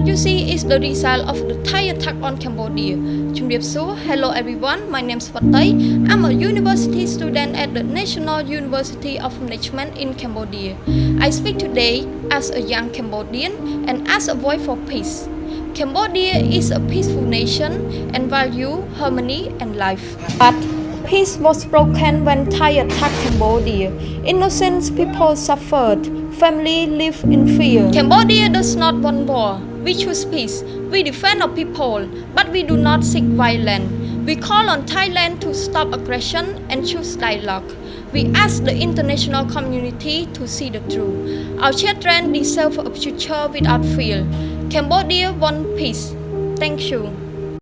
What you see is the result of the Thai attack on Cambodia. Hello everyone, my name is Patay. I'm a university student at the National University of Management in Cambodia. I speak today as a young Cambodian and as a voice for peace. Cambodia is a peaceful nation and value harmony and life. But peace was broken when Thai attacked Cambodia. Innocent people suffered. Family live in fear. Cambodia does not want war. We choose peace. We defend our people, but we do not seek violence. We call on Thailand to stop aggression and choose dialogue. We ask the international community to see the truth. Our children deserve a future without fear. Cambodia wants peace. Thank you.